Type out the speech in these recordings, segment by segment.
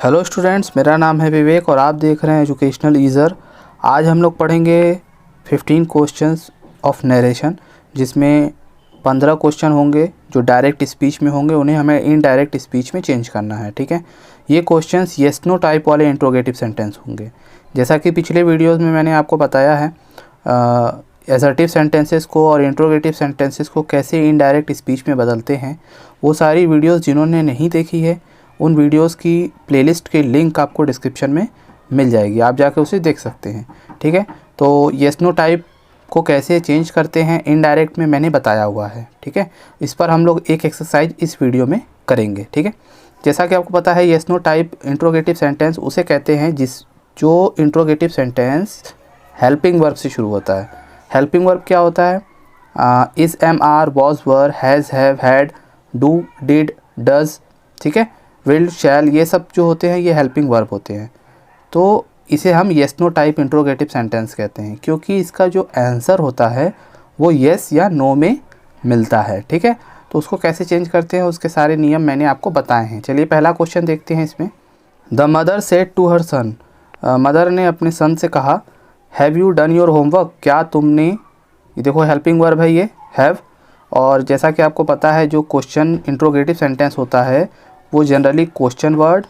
Hello students, मेरा नाम है विवेक और आप देख रहे हैं एजुकेशनल ईज़र। आज हम लोग पढ़ेंगे 15 क्वेश्चंस ऑफ नरेशन, जिसमें 15 क्वेश्चन होंगे जो डायरेक्ट स्पीच में होंगे, उन्हें हमें इनडायरेक्ट स्पीच में चेंज करना है। ठीक है, ये क्वेश्चंस येस नो टाइप वाले इंट्रोगेटिव सेंटेंस होंगे। जैसा कि पिछले वीडियोज़ में मैंने आपको बताया है असर्टिव सेंटेंसेस को और इंट्रोगेटिव सेंटेंसेस को कैसे इनडायरेक्ट स्पीच में बदलते हैं, वो सारी वीडियोज़ जिन्होंने नहीं देखी है उन वीडियोस की प्लेलिस्ट की लिंक आपको डिस्क्रिप्शन में मिल जाएगी, आप जाके उसे देख सकते हैं। ठीक है, तो येस नो टाइप को कैसे चेंज करते हैं इनडायरेक्ट में मैंने बताया हुआ है। ठीक है, इस पर हम लोग एक एक्सरसाइज इस वीडियो में करेंगे। ठीक है, जैसा कि आपको पता है yes no type interrogative sentence उसे कहते हैं जो इंट्रोगेटिव सेंटेंस हेल्पिंग वर्ब से शुरू होता है। हेल्पिंग वर्ब क्या होता है? Is, am, are, was, were, has, have, had, do, did, does, ठीक है, विल, शैल, ये सब जो होते हैं ये हेल्पिंग वर्ब होते हैं। तो इसे हम yes no type interrogative sentence कहते हैं, क्योंकि इसका जो आंसर होता है वो येस या नो में मिलता है। ठीक है, तो उसको कैसे चेंज करते हैं उसके सारे नियम मैंने आपको बताए हैं। चलिए पहला क्वेश्चन देखते हैं इसमें। The mother said to her son, mother ने अपने सन से कहा, have you done your homework, क्या तुमने, ये देखो हेल्पिंग वर्ब है ये हैव, और जैसा कि आपको पता है जो क्वेश्चन इंट्रोगेटिव सेंटेंस होता है वो generally question word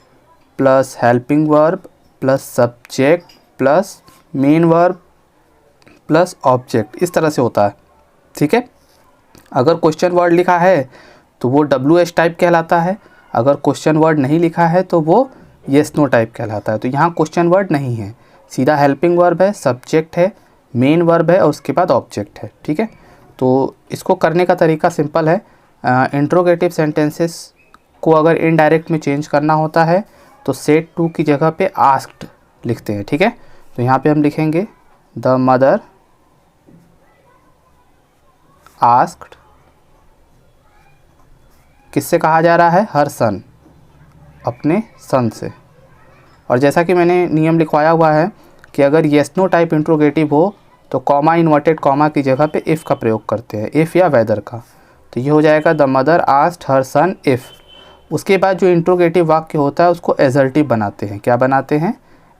plus helping verb plus subject plus main verb plus object, इस तरह से होता है। ठीक है, अगर क्वेश्चन वर्ड लिखा है तो वो WH टाइप कहलाता है, अगर क्वेश्चन वर्ड नहीं लिखा है तो वो येस नो टाइप कहलाता है। तो यहाँ क्वेश्चन वर्ड नहीं है, सीधा हेल्पिंग वर्ब है, सब्जेक्ट है, मेन वर्ब है और उसके बाद ऑब्जेक्ट है। ठीक है, तो इसको करने का तरीका सिंपल है। इंट्रोगेटिव सेंटेंसेस को अगर इनडायरेक्ट में चेंज करना होता है तो सेड टू की जगह पे आस्क्ड लिखते हैं। ठीक है, तो यहाँ पे हम लिखेंगे द मदर आस्क्ड, किससे कहा जा रहा है? हर सन, अपने सन से। और जैसा कि मैंने नियम लिखवाया हुआ है कि अगर येस नो टाइप इंट्रोगेटिव हो तो कॉमा इन्वर्टेड कॉमा की जगह पे इफ़ का प्रयोग करते हैं, इफ़ या वेदर का। तो ये हो जाएगा the mother asked her son if. उसके बाद जो इंट्रोगेटिव वाक्य होता है उसको एजर्टिव बनाते हैं। क्या बनाते हैं?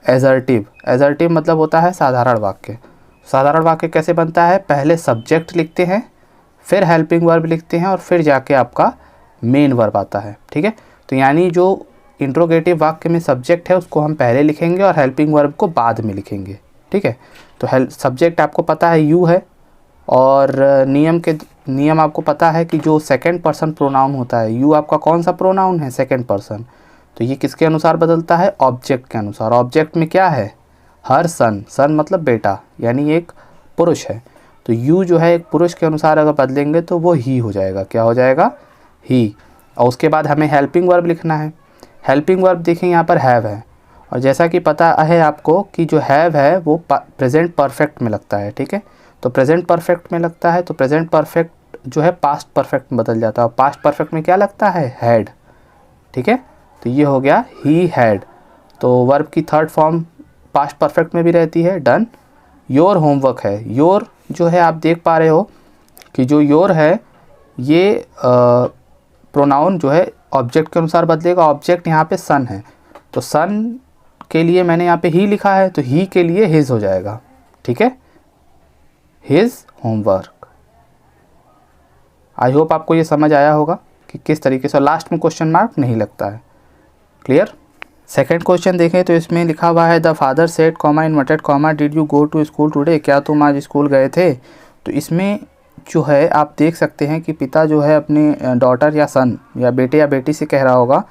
एजर्टिव। एजर्टिव मतलब होता है साधारण वाक्य। साधारण वाक्य कैसे बनता है? पहले सब्जेक्ट लिखते हैं, फिर हेल्पिंग वर्ब लिखते हैं और फिर जाके आपका मेन वर्ब आता है। ठीक है, तो यानी जो इंट्रोगेटिव वाक्य में सब्जेक्ट है उसको हम पहले लिखेंगे और हेल्पिंग वर्ब को बाद में लिखेंगे। ठीक है, तो सब्जेक्ट आपको पता है यू है, और नियम आपको पता है कि जो सेकंड पर्सन प्रोनाउन होता है, यू आपका कौन सा प्रोनाउन है? Second person. तो ये किसके अनुसार बदलता है? ऑब्जेक्ट के अनुसार। ऑब्जेक्ट में क्या है? हर सन, सन मतलब बेटा, यानी एक पुरुष है। तो यू जो है एक पुरुष के अनुसार अगर बदलेंगे तो वो ही हो जाएगा। क्या हो जाएगा? ही। और उसके बाद हमें हेल्पिंग वर्ब लिखना है। हेल्पिंग वर्ब देखें यहाँ पर हैव है, और जैसा कि पता है आपको कि जो हैव है वो प्रेजेंट परफेक्ट में लगता है। ठीक है, तो प्रेजेंट परफेक्ट में लगता है तो प्रेजेंट परफेक्ट जो है पास्ट परफेक्ट में बदल जाता है, और पास्ट परफेक्ट में क्या लगता है? हैड। ठीक है, तो ये हो गया ही हैड। तो वर्ब की थर्ड फॉर्म पास्ट परफेक्ट में भी रहती है, डन। योर होमवर्क है, योर जो है आप देख पा रहे हो कि जो योर है ये प्रोनाउन जो है ऑब्जेक्ट के अनुसार बदलेगा। ऑब्जेक्ट यहाँ पे सन है, तो सन के लिए मैंने यहाँ पे ही लिखा है, तो ही के लिए हिज हो जाएगा। ठीक है, हिज होमवर्क। आई होप आपको ये समझ आया होगा कि किस तरीके से लास्ट में क्वेश्चन मार्क नहीं लगता है। क्लियर? सेकंड क्वेश्चन देखें तो इसमें लिखा हुआ है the father said comma inverted comma did you go to school today, क्या तुम आज स्कूल गए थे? तो इसमें जो है आप देख सकते हैं कि पिता जो है अपने डॉटर या सन या बेटे या बेटी से कह रहा होगा।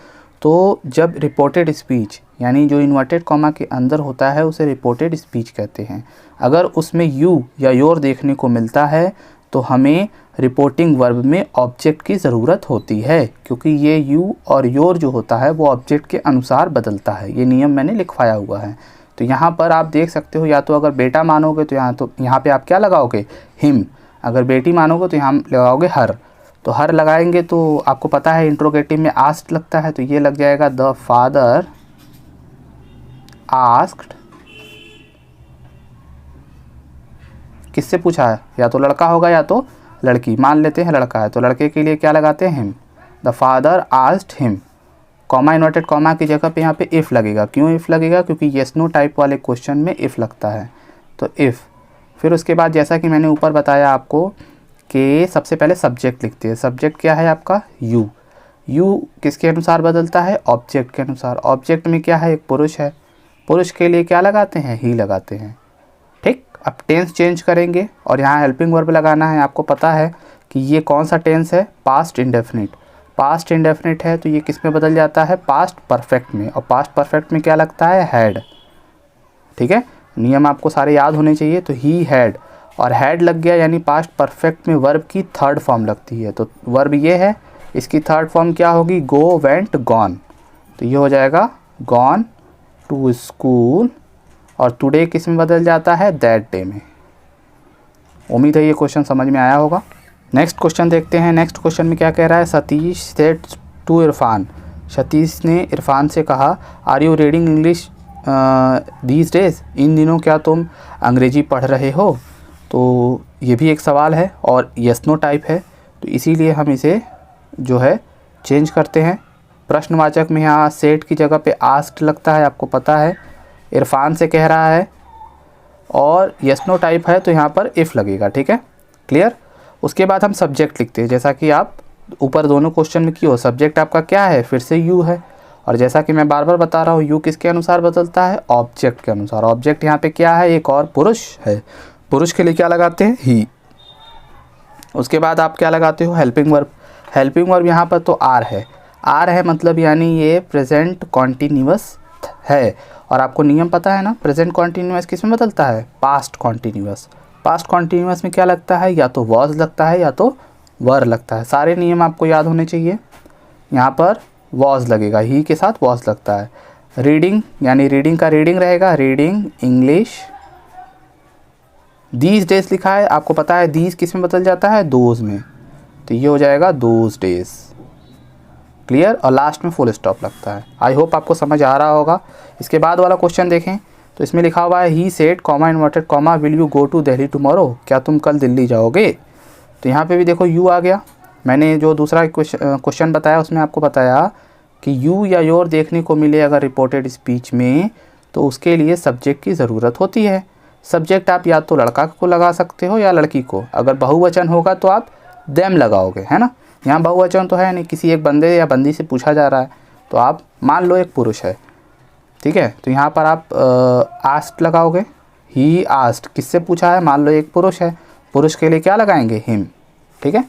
तो जब रिपोर्टेड स्पीच, यानी जो इन्वर्टेड कॉमा के अंदर होता है उसे रिपोर्टेड स्पीच कहते हैं। अगर उसमें यू या योर देखने को मिलता है तो हमें रिपोर्टिंग वर्ब में ऑब्जेक्ट की ज़रूरत होती है, क्योंकि ये यू और योर जो होता है वो ऑब्जेक्ट के अनुसार बदलता है। ये नियम मैंने लिखवाया हुआ है। तो यहाँ पर आप देख सकते हो, या तो अगर बेटा मानोगे तो यहाँ पे आप क्या लगाओगे? हिम। अगर बेटी मानोगे तो यहाँ लगाओगे हर। तो हर लगाएंगे तो आपको पता है इंट्रोगेटिव में आस्क्ड लगता है, तो ये लग जाएगा द फादर आस्क्ड। किससे पूछा है? या तो लड़का होगा या तो लड़की। मान लेते हैं लड़का है तो लड़के के लिए क्या लगाते हैं? Him. The father asked him comma inverted comma की जगह पे यहाँ पे इफ़ लगेगा। क्यों इफ़ लगेगा? क्योंकि येस नो टाइप वाले क्वेश्चन में इफ़ लगता है, तो इफ़। फिर उसके बाद जैसा कि मैंने ऊपर बताया आपको कि सबसे पहले सब्जेक्ट लिखते हैं। सब्जेक्ट क्या है आपका? यू। यू किसके अनुसार बदलता है? ऑब्जेक्ट के अनुसार। ऑब्जेक्ट में क्या है? एक पुरुष है, पुरुष के लिए क्या लगाते हैं? ही लगाते हैं। ठीक, अब टेंस चेंज करेंगे और यहाँ हेल्पिंग वर्ब लगाना है। आपको पता है कि ये कौन सा टेंस है? Past indefinite. पास्ट इंडेफिनिट है तो ये किस में बदल जाता है? पास्ट परफेक्ट में। और पास्ट परफेक्ट में क्या लगता है? हैड। ठीक है, नियम आपको सारे याद होने चाहिए। तो ही हैड, और हैड लग गया यानी पास्ट परफेक्ट में वर्ब की थर्ड फॉर्म लगती है। तो वर्ब ये है, इसकी थर्ड फॉर्म क्या होगी? गो, वेंट, गॉन। तो ये हो जाएगा गॉन टू स्कूल, और टुडे किस में बदल जाता है? दैट डे में। उम्मीद है ये क्वेश्चन समझ में आया होगा। नेक्स्ट क्वेश्चन देखते हैं। नेक्स्ट क्वेश्चन में क्या कह रहा है? Satish said to Irfan. सतीश ने इरफान से कहा, are you reading English these days? इन दिनों क्या तुम अंग्रेजी पढ़ रहे हो? तो ये भी एक सवाल है और यस नो टाइप है, तो इसीलिए हम इसे जो है चेंज करते हैं। प्रश्नवाचक में यहाँ सेट की जगह पे आस्क्ड लगता है, आपको पता है। इरफान से कह रहा है और यस नो टाइप है तो यहाँ पर इफ़ लगेगा। ठीक है, क्लियर। उसके बाद हम सब्जेक्ट लिखते हैं, जैसा कि आप ऊपर दोनों क्वेश्चन में की हो। सब्जेक्ट आपका क्या है? फिर से यू है, और जैसा कि मैं बार बार बता रहा हूँ, यू किसके अनुसार बदलता है? ऑब्जेक्ट के अनुसार। ऑब्जेक्ट यहाँ पे क्या है? एक और पुरुष है। पुरुष के लिए क्या लगाते हैं? ही। उसके बाद आप क्या लगाते हो? Helping verb. हेल्पिंग वर्ब यहाँ पर तो आर है। आर है मतलब यानी ये प्रेजेंट कॉन्टीन्यूअस है, और आपको नियम पता है ना, प्रेजेंट कॉन्टीन्यूअस किस में बदलता है? Past continuous. पास्ट कॉन्टीन्यूअस में क्या लगता है? या तो वॉज लगता है या तो वर लगता है। सारे नियम आपको याद होने चाहिए। यहाँ पर वॉज लगेगा, ही के साथ वॉज लगता है। रीडिंग यानी रीडिंग का रीडिंग रहेगा, रीडिंग इंग्लिश। दीज डेज लिखा है, आपको पता है दीज किस में बदल जाता है? दोज में, तो ये हो जाएगा दोज डेज। क्लियर, और लास्ट में फुल स्टॉप लगता है। आई होप आपको समझ आ रहा होगा। इसके बाद वाला क्वेश्चन देखें तो इसमें लिखा हुआ है, he said comma inverted comma will you go to Delhi tomorrow? क्या तुम कल दिल्ली जाओगे? तो यहाँ पे भी देखो यू आ गया। मैंने जो दूसरा क्वेश्चन बताया उसमें आपको बताया कि यू या योर देखने को मिले अगर रिपोर्टेड स्पीच में, तो उसके लिए सब्जेक्ट की ज़रूरत होती है। सब्जेक्ट आप या तो लड़का को लगा सकते हो या लड़की को। अगर बहुवचन होगा तो आप देम लगाओगे, है ना। यहाँ बहुवचन तो है नहीं, किसी एक बंदे या बंदी से पूछा जा रहा है, तो आप मान लो एक पुरुष है, ठीक है, तो यहाँ पर आप आस्क्ड लगाओगे। ही आस्क्ड, किससे पूछा है? मान लो एक पुरुष है, पुरुष के लिए क्या लगाएंगे? हिम। ठीक है,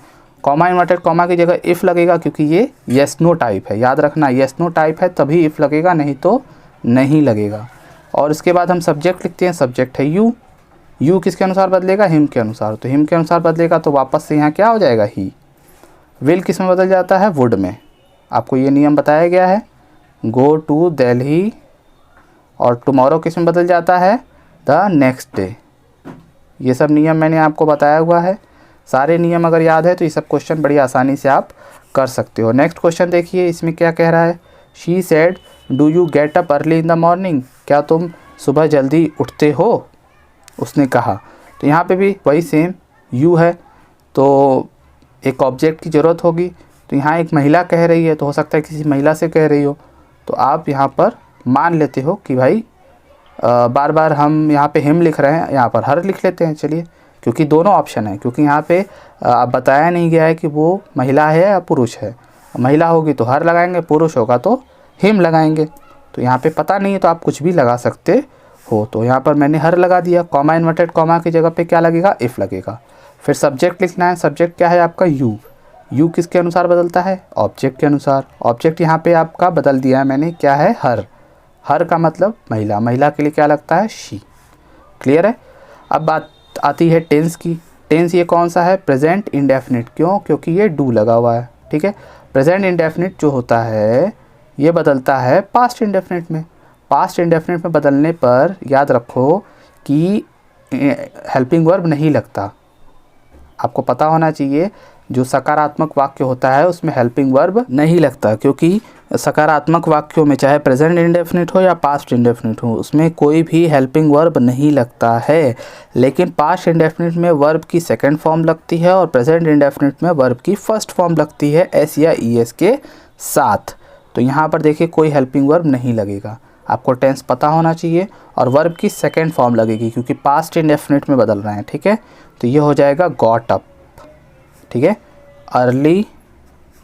कॉमा इन्वर्टेड कॉमा की जगह इफ़ लगेगा क्योंकि ये येस नो टाइप है। याद रखना, येस नो टाइप है तभी इफ़ लगेगा, नहीं तो नहीं लगेगा। और इसके बाद हम सब्जेक्ट लिखते हैं। सब्जेक्ट है यू। यू किसके अनुसार बदलेगा? हिम के अनुसार। तो हिम के अनुसार बदलेगा तो वापस से यहाँ क्या हो जाएगा? ही। विल किस में बदल जाता है? वुड में। आपको ये नियम बताया गया है, गो टू दिल्ली। और टुमारो किस में बदल जाता है? The next day. ये सब नियम मैंने आपको बताया हुआ है। सारे नियम अगर याद है तो ये सब क्वेश्चन बड़ी आसानी से आप कर सकते हो। नेक्स्ट क्वेश्चन देखिए, इसमें क्या कह रहा है? She said do you get up early in the morning? क्या तुम सुबह जल्दी उठते हो? उसने कहा। तो यहाँ पे भी वही सेम, यू है तो एक ऑब्जेक्ट की ज़रूरत होगी। तो यहाँ एक महिला कह रही है, तो हो सकता है किसी महिला से कह रही हो, तो आप यहाँ पर मान लेते हो कि भाई बार बार हम यहाँ पे हिम लिख रहे हैं, यहाँ पर हर लिख लेते हैं। चलिए, क्योंकि दोनों ऑप्शन है, क्योंकि यहाँ पे बताया नहीं गया है कि वो महिला है या पुरुष है। महिला होगी तो हर लगाएंगे, पुरुष होगा तो हिम लगाएंगे। तो यहाँ पे पता नहीं है तो आप कुछ भी लगा सकते हो। तो यहाँ पर मैंने हर लगा दिया। कॉमा इन्वर्टेड कॉमा की जगह पे क्या लगेगा? इफ़ लगेगा। फिर सब्जेक्ट लिखना है। सब्जेक्ट क्या है आपका? यू। यू किसके अनुसार बदलता है? ऑब्जेक्ट के अनुसार। ऑब्जेक्ट यहाँ पे आपका बदल दिया है मैंने, क्या है? हर। हर का मतलब महिला। महिला के लिए क्या लगता है? शी। क्लियर है। अब बात आती है टेंस की। टेंस ये कौन सा है? Present indefinite. क्यों? क्योंकि ये डू लगा हुआ है। ठीक है, प्रेजेंट इंडेफिनिट जो होता है ये बदलता है पास्ट इंडेफिनिट में। पास्ट इंडेफिनिट में बदलने पर याद रखो कि हेल्पिंग वर्ब नहीं लगता। आपको पता होना चाहिए, जो सकारात्मक वाक्य होता है उसमें हेल्पिंग वर्ब नहीं लगता, क्योंकि सकारात्मक वाक्यों में चाहे प्रेजेंट इंडेफिनिट हो या पास्ट इंडेफिनिट हो, उसमें कोई भी हेल्पिंग वर्ब नहीं लगता है। लेकिन पास्ट इंडेफिनिट में वर्ब की सेकंड फॉर्म लगती है और प्रेजेंट इंडेफिनिट में वर्ब की फर्स्ट फॉर्म लगती है, एस या ई एस के साथ। तो यहाँ पर देखिए कोई हेल्पिंग वर्ब नहीं लगेगा, आपको टेंस पता होना चाहिए और वर्ब की सेकेंड फॉर्म लगेगी क्योंकि पास्ट इंडेफिनिट में बदल रहे हैं, ठीक है। तो ये हो जाएगा गॉट अप, ठीक है। अर्ली,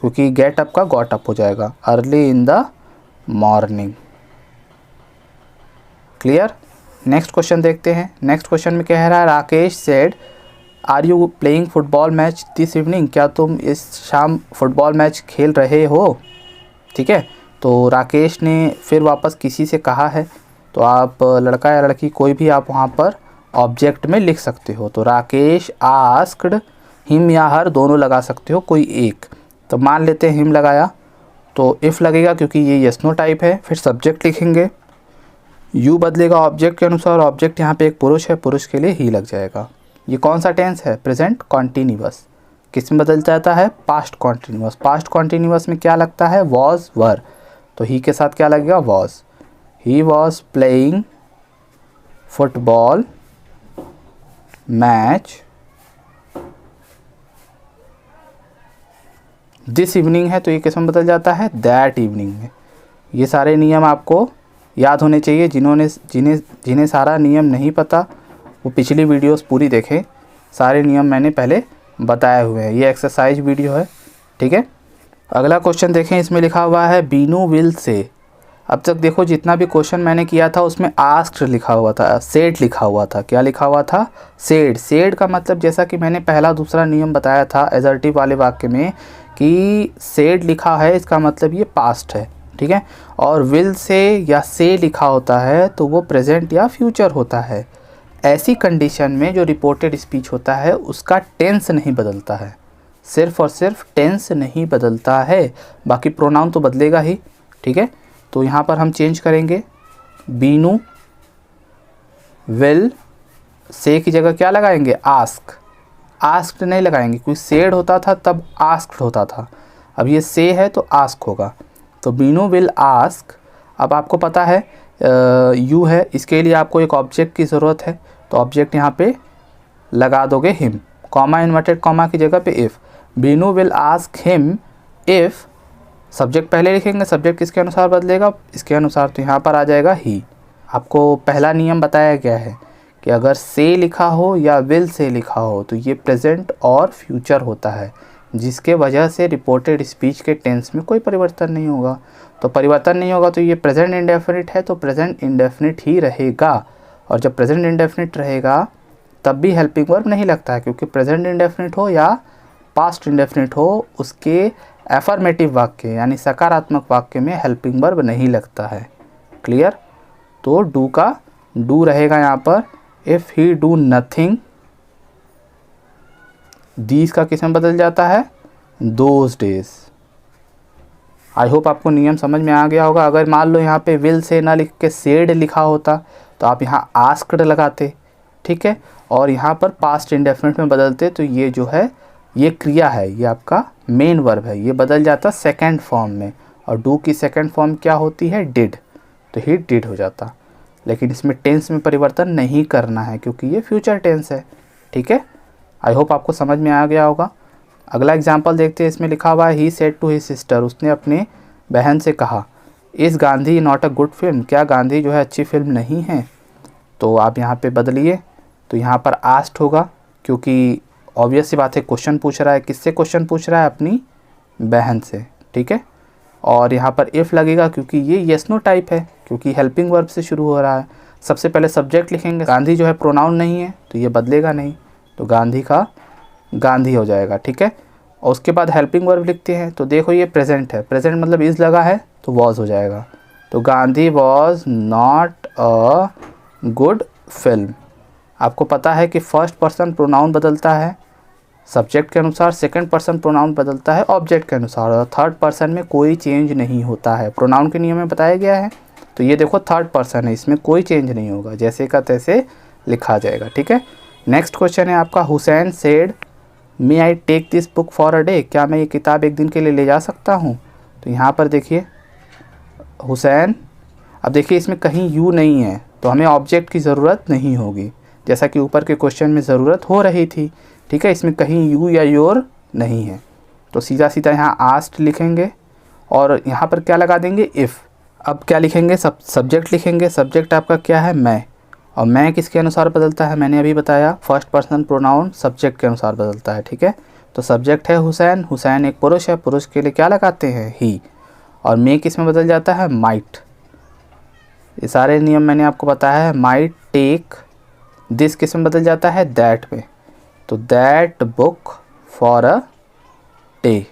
क्योंकि गेट अप का गॉट अप हो जाएगा, early in the morning. Clear. Next question देखते हैं। नेक्स्ट क्वेश्चन में कह रहा है Rakesh said are you playing football match this evening, क्या तुम इस शाम फुटबॉल मैच खेल रहे हो, ठीक है। तो राकेश ने फिर वापस किसी से कहा है, तो आप लड़का या लड़की कोई भी आप वहाँ पर ऑब्जेक्ट में लिख सकते हो। तो राकेश आस्क्ड हिम या हर दोनों लगा सकते हो, कोई एक। तो मान लेते हैं हिम लगाया, तो इफ़ लगेगा क्योंकि ये यस नो टाइप है। फिर सब्जेक्ट लिखेंगे, यू बदलेगा ऑब्जेक्ट के अनुसार, ऑब्जेक्ट यहाँ पे एक पुरुष है, पुरुष के लिए ही लग जाएगा। ये कौन सा टेंस है, प्रेजेंट कॉन्टीन्यूअस। किस में बदल जाता है, पास्ट कॉन्टीन्यूअस। पास्ट कॉन्टीन्यूअस में क्या लगता है, वॉज वर, तो ही के साथ क्या लगेगा, was. He was playing football match this evening है, तो ये किस में बदल जाता है, दैट इवनिंग में। ये सारे नियम आपको याद होने चाहिए। जिन्हें सारा नियम नहीं पता वो पिछली वीडियोस पूरी देखें, सारे नियम मैंने पहले बताए हुए हैं। ये एक्सरसाइज वीडियो है, ठीक है। अगला क्वेश्चन देखें, इसमें लिखा हुआ है बीनू विल से। अब तक देखो जितना भी क्वेश्चन मैंने किया था उसमें आस्क्ड लिखा हुआ था, सेड लिखा हुआ था। क्या लिखा हुआ था, सेड। सेड का मतलब जैसा कि मैंने पहला दूसरा नियम बताया था एजर्टिव वाले वाक्य में कि सेड लिखा है, इसका मतलब ये पास्ट है, ठीक है। और विल से या से लिखा होता है तो वो प्रेजेंट या फ्यूचर होता है। ऐसी कंडीशन में जो रिपोर्टेड स्पीच होता है उसका टेंस नहीं बदलता है, सिर्फ और सिर्फ टेंस नहीं बदलता है, बाकी प्रोनाउन तो बदलेगा ही, ठीक है। तो यहाँ पर हम चेंज करेंगे, बीनू विल से की जगह क्या लगाएंगे, आस्क। आस्क्ड नहीं लगाएंगे क्योंकि सेड होता था तब आस्क्ड होता था, अब ये से है तो आस्क होगा। तो बीनू विल आस्क। अब आपको पता है यू है, इसके लिए आपको एक ऑब्जेक्ट की ज़रूरत है, तो ऑब्जेक्ट यहाँ पे लगा दोगे हिम, कॉमा इन्वर्टेड कॉमा की जगह पे if. Binu will ask him if, subject पहले लिखेंगे, सब्जेक्ट किसके अनुसार बदलेगा, इसके अनुसार, तो यहाँ पर आ जाएगा ही। आपको पहला नियम बताया गया है कि अगर से लिखा हो या विल से लिखा हो तो ये प्रेजेंट और फ्यूचर होता है, जिसके वजह से रिपोर्टेड स्पीच के टेंस में कोई परिवर्तन नहीं होगा। तो परिवर्तन नहीं होगा तो ये प्रेजेंट इंडेफिनिट है, तो प्रेजेंट इंडेफिनिट ही रहेगा। और जब प्रेजेंट इंडेफिनिट रहेगा तब भी हेल्पिंग वर्ब नहीं लगता है, क्योंकि प्रेजेंट इंडेफिनिट हो या पास्ट इंडेफिनिट हो उसके एफर्मेटिव वाक्य यानी सकारात्मक वाक्य में हेल्पिंग वर्ब नहीं लगता है। क्लियर। तो डू का डू रहेगा यहाँ पर, if he do nothing, these का किस में बदल जाता है, दोज डेज। आई होप आपको नियम समझ में आ गया होगा। अगर मान लो यहाँ पे विल से ना लिख के सेड लिखा होता तो आप यहाँ आस्क्ड लगाते, ठीक है, और यहाँ पर पास्ट इंडेफिनिट में बदलते, तो ये जो है ये क्रिया है, ये आपका मेन वर्ब है, ये बदल जाता सेकंड फॉर्म में। और डू की सेकंड फॉर्म क्या होती है, डिड, तो ही डिड हो जाता। लेकिन इसमें टेंस में परिवर्तन नहीं करना है क्योंकि ये फ्यूचर टेंस है, ठीक है। आई होप आपको समझ में आ गया होगा। अगला एग्जाम्पल देखते हैं, इसमें लिखा हुआ है he said to his sister, उसने अपने बहन से कहा is Gandhi not a good film, क्या गांधी जो है अच्छी फिल्म नहीं है। तो आप यहाँ पे बदलिए, तो यहाँ पर आस्क्ड होगा क्योंकि ऑब्वियस सी बात है क्वेश्चन पूछ रहा है, किससे क्वेश्चन पूछ रहा है, अपनी बहन से, ठीक है। और यहाँ पर इफ़ लगेगा क्योंकि ये यस नो टाइप है, क्योंकि हेल्पिंग वर्ब से शुरू हो रहा है। सबसे पहले सब्जेक्ट लिखेंगे, गांधी जो है प्रोनाउन नहीं है तो ये बदलेगा नहीं, तो गांधी का गांधी हो जाएगा, ठीक है। और उसके बाद हेल्पिंग वर्ब लिखते हैं, तो देखो ये प्रेजेंट है, प्रेजेंट मतलब इज़ लगा है तो वॉज हो जाएगा। तो Gandhi was not a good film. आपको पता है कि फर्स्ट पर्सन प्रोनाउन बदलता है सब्जेक्ट के अनुसार, सेकंड पर्सन प्रोनाउन बदलता है ऑब्जेक्ट के अनुसार, और थर्ड पर्सन में कोई चेंज नहीं होता है, प्रोनाउन के नियम में बताया गया है। तो ये देखो थर्ड पर्सन है, इसमें कोई चेंज नहीं होगा, जैसे का तैसे लिखा जाएगा, ठीक है। नेक्स्ट क्वेश्चन है आपका, Hussain said may I take this book for a day, क्या मैं ये किताब एक दिन के लिए ले जा सकता हूँ। तो यहाँ पर देखिए हुसैन, अब देखिए इसमें कहीं यू नहीं है तो हमें ऑब्जेक्ट की ज़रूरत नहीं होगी, जैसा कि ऊपर के क्वेश्चन में ज़रूरत हो रही थी, ठीक है। इसमें कहीं यू या योर नहीं है, तो सीधा सीधा यहाँ आस्क्ड लिखेंगे और यहाँ पर क्या लगा देंगे, इफ़। अब क्या लिखेंगे, सब्जेक्ट लिखेंगे। सब्जेक्ट आपका क्या है, मैं। और मैं किसके अनुसार बदलता है, मैंने अभी बताया, फर्स्ट पर्सन प्रोनाउन सब्जेक्ट के अनुसार बदलता है, ठीक है। तो सब्जेक्ट है हुसैन, हुसैन एक पुरुष है, पुरुष के लिए क्या लगाते हैं, ही। और मे किस में बदल जाता है, माइट। ये सारे नियम मैंने आपको बताया है। माइट टेक, दिस किस में बदल जाता है, दैट में। तो that book for a day.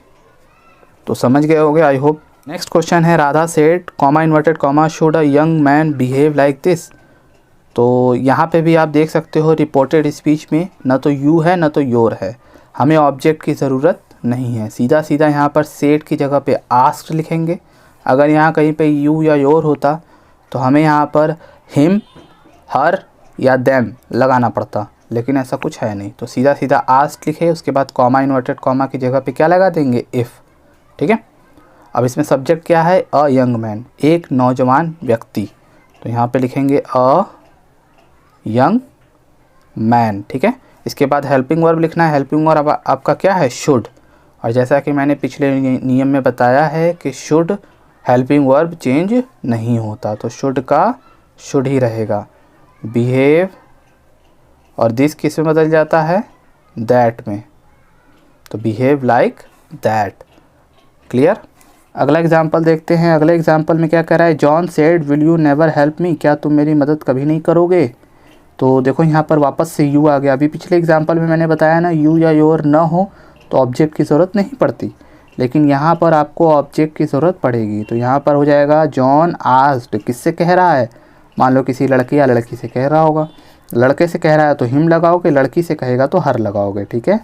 तो समझ गए होगे आई होप। नेक्स्ट क्वेश्चन है, Radha said comma inverted comma should a young man behave like this. तो यहाँ पे भी आप देख सकते हो रिपोर्टेड स्पीच में न तो यू है न तो योर है, हमें ऑब्जेक्ट की ज़रूरत नहीं है। सीधा सीधा यहाँ पर सेड की जगह पे आस्क्ड लिखेंगे। अगर यहाँ कहीं पे यू या योर होता तो हमें यहाँ पर हिम, हर या देम लगाना पड़ता, लेकिन ऐसा कुछ है नहीं। तो सीधा सीधा आस्क्ड लिखे, उसके बाद कॉमा इन्वर्टेड कॉमा की जगह पे क्या लगा देंगे, इफ़, ठीक है। अब इसमें सब्जेक्ट क्या है, अ यंग मैन, एक नौजवान व्यक्ति। तो यहाँ पे लिखेंगे अ यंग मैन, ठीक है। इसके बाद हेल्पिंग वर्ब लिखना है। हेल्पिंग वर्ब आपका क्या है, शुड। और जैसा कि मैंने पिछले नियम में बताया है कि शुड हेल्पिंग वर्ब चेंज नहीं होता, तो शुड का शुड ही रहेगा। बिहेव और दिस किस में बदल जाता है, दैट में। तो बिहेव लाइक दैट। क्लियर। अगला एग्जाम्पल देखते हैं। अगले एग्जाम्पल में क्या कह रहा है, John said will you never help me, क्या तुम मेरी मदद कभी नहीं करोगे। तो देखो यहाँ पर वापस से यू आ गया। अभी पिछले एग्जाम्पल में मैंने बताया ना, यू या योर ना हो तो ऑब्जेक्ट की ज़रूरत नहीं पड़ती, लेकिन यहाँ पर आपको ऑब्जेक्ट की ज़रूरत पड़ेगी। तो यहाँ पर हो जाएगा जॉन आस्क्ड, किससे कह रहा है, मान लो किसी लड़के या लड़की से कह रहा होगा। लड़के से कह रहा है तो हिम लगाओगे, लड़की से कहेगा तो हर लगाओगे, ठीक है।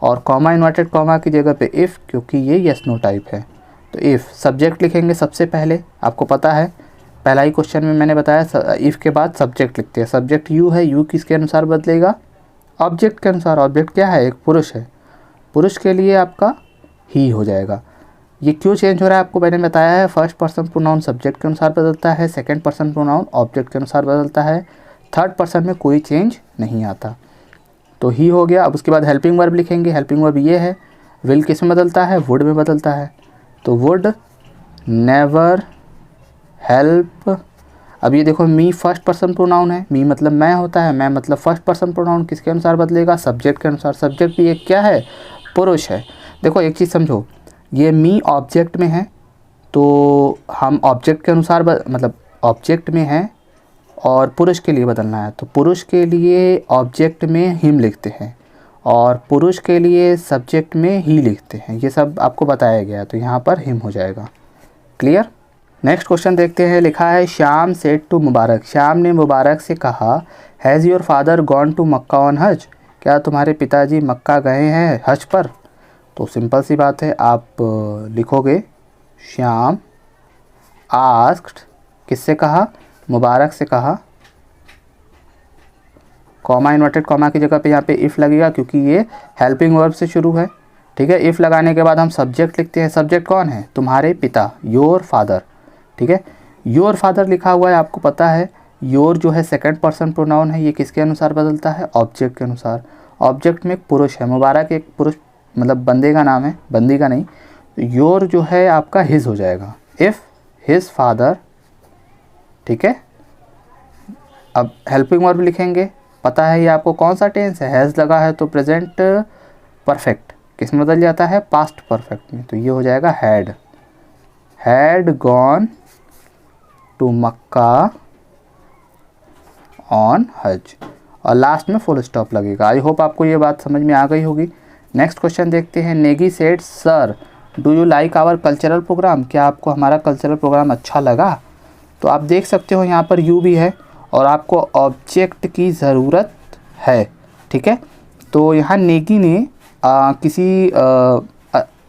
और कॉमा इन्वर्टेड कॉमा की जगह पे इफ़, क्योंकि ये यस नो टाइप है। तो इफ़ सब्जेक्ट लिखेंगे सबसे पहले, आपको पता है पहला ही क्वेश्चन में मैंने बताया इफ़ के बाद सब्जेक्ट लिखते हैं। सब्जेक्ट यू है, यू किसके अनुसार बदलेगा, ऑब्जेक्ट के अनुसार। ऑब्जेक्ट क्या है, एक पुरुष है, पुरुष के लिए आपका ही हो जाएगा। ये क्यों चेंज हो रहा है आपको मैंने बताया है, फर्स्ट पर्सन प्रोनाउन सब्जेक्ट के अनुसार बदलता है, सेकंड पर्सन प्रोनाउन ऑब्जेक्ट के अनुसार बदलता है, थर्ड पर्सन में कोई चेंज नहीं आता। तो ही हो गया। अब उसके बाद हेल्पिंग वर्ब लिखेंगे। हेल्पिंग वर्ब ये है, विल किस में बदलता है, वुड में बदलता है। तो वुड नेवर हेल्प। अब ये देखो मी फर्स्ट पर्सन प्रोनाउन है, मी मतलब मैं होता है, मैं मतलब फर्स्ट पर्सन प्रोनाउन किसके अनुसार बदलेगा, सब्जेक्ट के अनुसार। सब्जेक्ट भी एक क्या है, पुरुष है। देखो एक चीज़ समझो, ये मी ऑब्जेक्ट में है तो हम ऑब्जेक्ट के अनुसार मतलब ऑब्जेक्ट में है और पुरुष के लिए बदलना है तो पुरुष के लिए ऑब्जेक्ट में हिम लिखते हैं और पुरुष के लिए सब्जेक्ट में ही लिखते हैं। ये सब आपको बताया गया, तो यहाँ पर हिम हो जाएगा। क्लियर। नेक्स्ट क्वेश्चन देखते हैं। लिखा है श्याम सेड टू मुबारक, श्याम ने मुबारक से कहा, has your father gone to Mecca on hajj, क्या तुम्हारे पिताजी मक्का गए हैं हज पर। तो सिंपल सी बात है, आप लिखोगे श्याम आस्क्ड, किससे कहा, मुबारक से कहा, कॉमा इन्वर्टेड कॉमा की जगह पे यहाँ पे इफ़ लगेगा क्योंकि ये हेल्पिंग वर्ब से शुरू है, ठीक है। इफ़ लगाने के बाद हम सब्जेक्ट लिखते हैं। सब्जेक्ट कौन है, तुम्हारे पिता, योर फादर, ठीक है। योर फादर लिखा हुआ है, आपको पता है योर जो है सेकंड पर्सन प्रोनाउन है, ये किसके अनुसार बदलता है, ऑब्जेक्ट के अनुसार। ऑब्जेक्ट में एक पुरुष है, मुबारक एक पुरुष मतलब बंदे का नाम है, बंदी का नहीं। तो योर जो है आपका हिज हो जाएगा, इफ़ हिज फादर, ठीक है। अब हेल्पिंग वर्ब लिखेंगे, पता है ये आपको कौन सा टेंस है, हैज़ लगा है तो प्रेजेंट परफेक्ट किस में बदल जाता है, पास्ट परफेक्ट में। तो ये हो जाएगा had gone to Mecca on hajj, और लास्ट में फुल स्टॉप लगेगा। आई होप आपको ये बात समझ में आ गई होगी। नेक्स्ट क्वेश्चन देखते हैं। Negi said sir do you like our cultural programme, क्या आपको हमारा कल्चरल प्रोग्राम अच्छा लगा। तो आप देख सकते हो यहाँ पर यू भी है और आपको ऑब्जेक्ट की ज़रूरत है, ठीक है। तो यहाँ नेगी ने किसी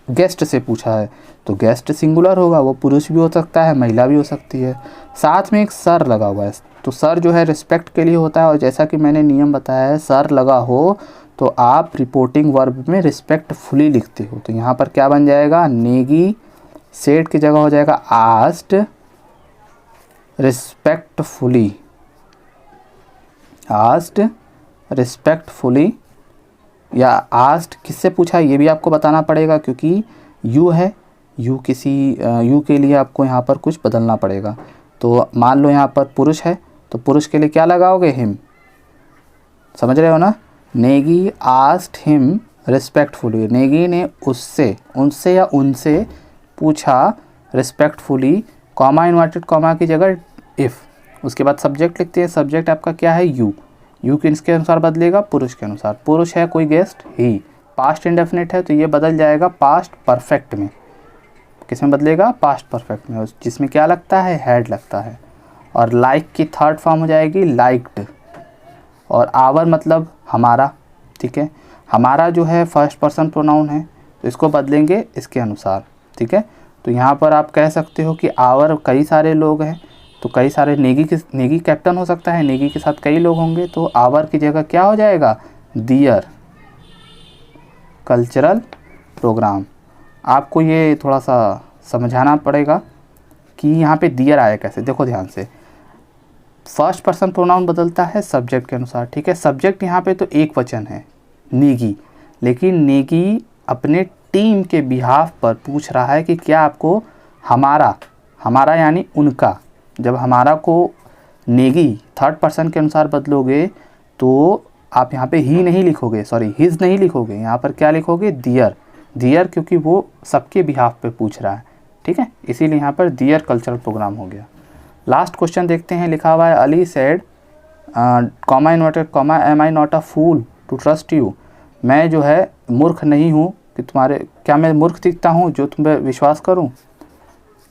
गेस्ट से पूछा है, तो गेस्ट सिंगुलर होगा, वो पुरुष भी हो सकता है, महिला भी हो सकती है। साथ में एक सर लगा हुआ है, तो सर जो है रिस्पेक्ट के लिए होता है, और जैसा कि मैंने नियम बताया है, सर लगा हो तो आप रिपोर्टिंग वर्ब में रिस्पेक्टफुली लिखते हो। तो यहाँ पर क्या बन जाएगा, नेगी सेड की जगह हो जाएगा आस्क्ड रिस्पेक्टफुली, आस्क्ड रिस्पेक्टफुली, या आस्क्ड किससे पूछा ये भी आपको बताना पड़ेगा क्योंकि यू है, यू के लिए आपको यहाँ पर कुछ बदलना पड़ेगा। तो मान लो यहाँ पर पुरुष है तो पुरुष के लिए क्या लगाओगे, हिम। समझ रहे हो ना। Negi asked him respectfully, Negi ने उनसे या उनसे पूछा रिस्पेक्टफुली, कॉमा इन्वर्टेड कॉमा की जगह इफ़, उसके बाद सब्जेक्ट लिखते हैं। सब्जेक्ट आपका क्या है, यू किसके अनुसार बदलेगा, पुरुष के अनुसार। पुरुष है कोई गेस्ट, ही। पास्ट इंडेफिनिट है तो ये बदल जाएगा पास्ट परफेक्ट में। किस में बदलेगा, पास्ट परफेक्ट में, जिसमें क्या लगता है, हैड लगता है। और लाइक की थर्ड फॉर्म हो जाएगी लाइक्ड। और आवर मतलब हमारा, ठीक है। हमारा जो है फर्स्ट पर्सन प्रोनाउन है तो इसको बदलेंगे इसके अनुसार, ठीक है। तो यहाँ पर आप कह सकते हो कि आवर कई सारे लोग हैं तो कई सारे, नेगी कैप्टन हो सकता है, नेगी के साथ कई लोग होंगे तो आवर की जगह क्या हो जाएगा, दियर कल्चरल प्रोग्राम। आपको ये थोड़ा सा समझाना पड़ेगा कि यहाँ पे दियर आया कैसे। देखो ध्यान से, फर्स्ट पर्सन प्रोनाउन बदलता है सब्जेक्ट के अनुसार, ठीक है। सब्जेक्ट यहाँ पे तो एक वचन है नेगी, लेकिन नेगी अपने टीम के बिहाफ पर पूछ रहा है कि क्या आपको हमारा यानी उनका, जब हमारा को नेगी थर्ड पर्सन के अनुसार बदलोगे तो आप यहाँ पे ही नहीं लिखोगे, सॉरी हिज नहीं लिखोगे, यहाँ पर क्या लिखोगे, दियर, क्योंकि वो सबके बिहाफ पे पूछ रहा है, ठीक है। इसीलिए यहाँ पर दियर कल्चरल प्रोग्राम हो गया। लास्ट क्वेश्चन देखते हैं, लिखा हुआ है Ali said comma inverted comma am I not a fool to trust you, मैं जो है मूर्ख नहीं हूँ कि क्या मैं मूर्ख दिखता हूँ जो तुम पे विश्वास करूँ।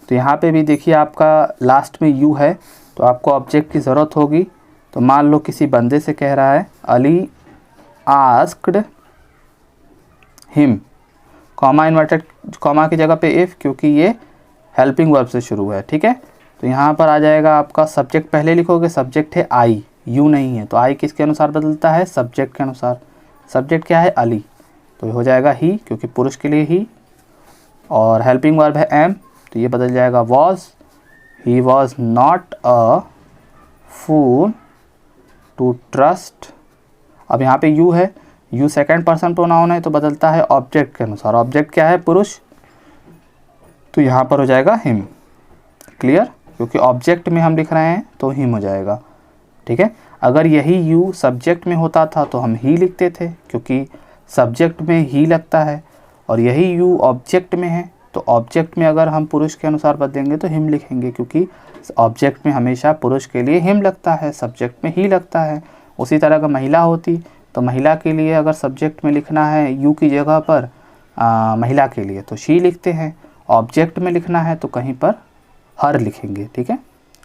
तो यहाँ पे भी देखिए आपका लास्ट में यू है तो आपको ऑब्जेक्ट की ज़रूरत होगी। तो मान लो किसी बंदे से कह रहा है Ali asked him, comma inverted comma की जगह पे इफ़, क्योंकि ये हेल्पिंग वर्ब से शुरू है, ठीक है। तो यहाँ पर आ जाएगा आपका सब्जेक्ट पहले लिखोगे, सब्जेक्ट है आई, यू नहीं है, तो आई किसके अनुसार बदलता है, सब्जेक्ट के अनुसार। सब्जेक्ट क्या है, अली, तो हो जाएगा ही, क्योंकि पुरुष के लिए ही। और हेल्पिंग वर्ब है एम, तो ये बदल जाएगा was, he was not a fool to trust. अब यहाँ पे यू है, यू सेकंड पर्सन प्रोनाउन है तो बदलता है ऑब्जेक्ट के अनुसार। ऑब्जेक्ट क्या है, पुरुष, तो यहाँ पर हो जाएगा हिम। क्लियर, क्योंकि ऑब्जेक्ट में हम लिख रहे हैं तो हिम हो जाएगा, ठीक है। अगर यही यू सब्जेक्ट में होता था तो हम ही लिखते थे, क्योंकि सब्जेक्ट में ही लगता है। और यही यू ऑब्जेक्ट में है तो ऑब्जेक्ट में अगर हम पुरुष के अनुसार बदलेंगे तो हिम लिखेंगे, क्योंकि ऑब्जेक्ट में हमेशा पुरुष के लिए हिम लगता है, सब्जेक्ट में ही लगता है। उसी तरह अगर महिला होती तो महिला के लिए अगर सब्जेक्ट में लिखना है यू की जगह पर महिला के लिए तो शी लिखते हैं, ऑब्जेक्ट में लिखना है तो कहीं पर हर लिखेंगे, ठीक है।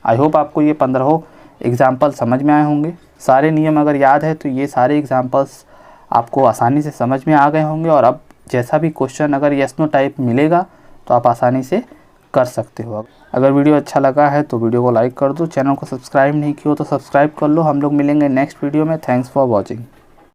आई होप आपको ये 15 एग्जाम्पल समझ में आए होंगे। सारे नियम अगर याद है तो ये सारे एग्जाम्पल्स आपको आसानी से समझ में आ गए होंगे। और अब जैसा भी क्वेश्चन अगर यस नो टाइप मिलेगा तो आप आसानी से कर सकते हो। अगर वीडियो अच्छा लगा है तो वीडियो को लाइक कर दो, चैनल को सब्सक्राइब नहीं किया हो तो सब्सक्राइब कर लो। हम लोग मिलेंगे नेक्स्ट वीडियो में। Thanks for watching.